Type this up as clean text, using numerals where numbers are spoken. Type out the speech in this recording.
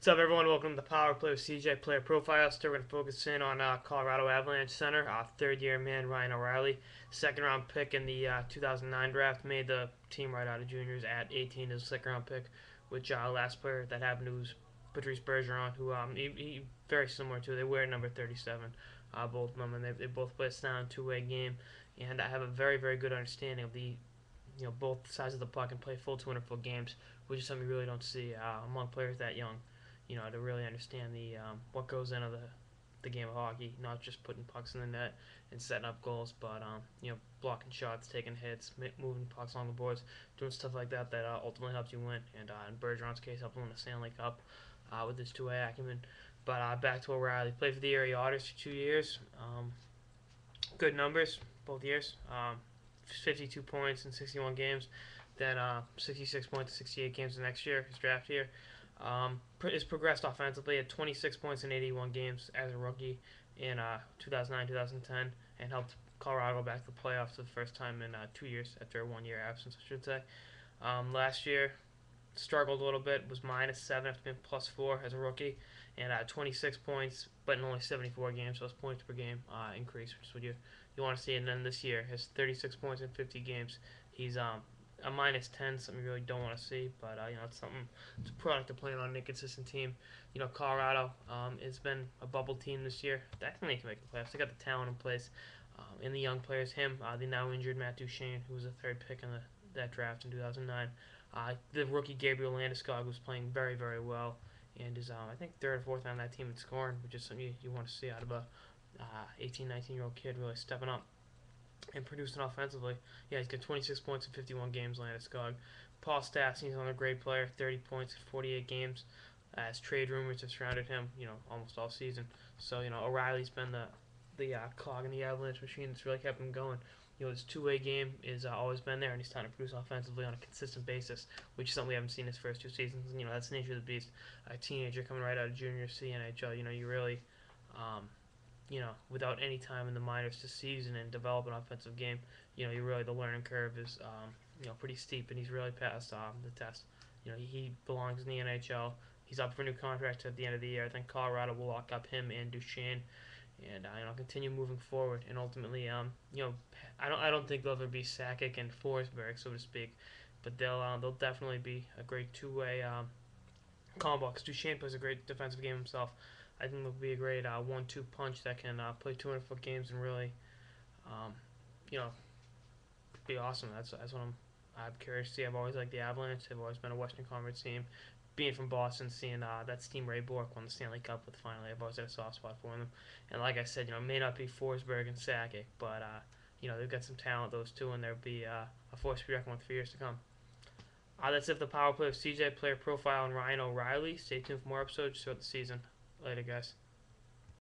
What's up, everyone? Welcome to the Power Play with CJ Player Profile. Today we're going to focus in on Colorado Avalanche center, third-year man Ryan O'Reilly, second-round pick in the 2009 draft. Made the team right out of juniors at 18 as a second-round pick. Which last player that happened to was Patrice Bergeron, who he very similar to. They wear number 37, both of them, and they both play a sound two-way game. And I have a very very good understanding of the both sides of the puck and play full 200-foot games, which is something you really don't see among players that young, to really understand the what goes into the game of hockey, not just putting pucks in the net and setting up goals, but blocking shots, taking hits, moving pucks on the boards, doing stuff like that that ultimately helps you win. And in Bergeron's case, helped him win the Stanley Cup with his two-way acumen. But back to O'Reilly, played for the Erie Otters for 2 years. Good numbers both years. 52 points in 61 games, then 66 points in 68 games the next year, his draft year. Is progressed offensively at 26 points in 81 games as a rookie in 2009-2010, and helped Colorado back to the playoffs for the first time in 2 years after a 1 year absence, I should say. Last year, struggled a little bit, was -7 after being +4 as a rookie, and 26 points, but in only 74 games, so his points per game increase, which is what you want to see. And then this year, his 36 points in 50 games, he's a -10, something you really don't want to see, but it's something. It's a product of playing on an inconsistent team. Colorado has been a bubble team this year. I think they can make the playoffs. They got the talent in place, and the young players. The now injured Matt Duchene, who was a third pick in that draft in 2009. The rookie Gabriel Landeskog was playing very, very well, and is I think third or fourth on that team in scoring, which is something you want to see out of a 18, 19-year-old kid really stepping up and producing offensively. Yeah, he's got 26 points in 51 games, Landeskog. Paul Stastny's another great player, 30 points in 48 games. As trade rumors have surrounded him, almost all season. So, O'Reilly's been the cog in the Avalanche machine that's really kept him going. His two-way game is always been there, and he's trying to produce offensively on a consistent basis, which is something we haven't seen his first two seasons. That's the nature of the beast. A teenager coming right out of junior C NHL, you really, without any time in the minors to season and develop an offensive game, the learning curve is, pretty steep, and he's really passed the test. He belongs in the NHL. He's up for a new contract at the end of the year. I think Colorado will lock up him and Duchene, and continue moving forward. And ultimately, I don't think they'll ever be Sakic and Forsberg, so to speak, but they'll definitely be a great two-way combo. Because Duchene plays a great defensive game himself. I think they'll be a great 1-2 punch that can play 200-foot games and really, um, you know, be awesome. That's what I'm curious to see. I've always liked the Avalanche. They've always been a Western Conference team. Being from Boston, seeing that team Ray Bourque won the Stanley Cup with finally, I've always had a soft spot for them. And like I said, it may not be Forsberg and Sakic, but they've got some talent, those two, and there'll be a force to be reckoned with for years to come. That's it for the Power Play of CJ Player Profile and Ryan O'Reilly. Stay tuned for more episodes throughout the season. Later, guys.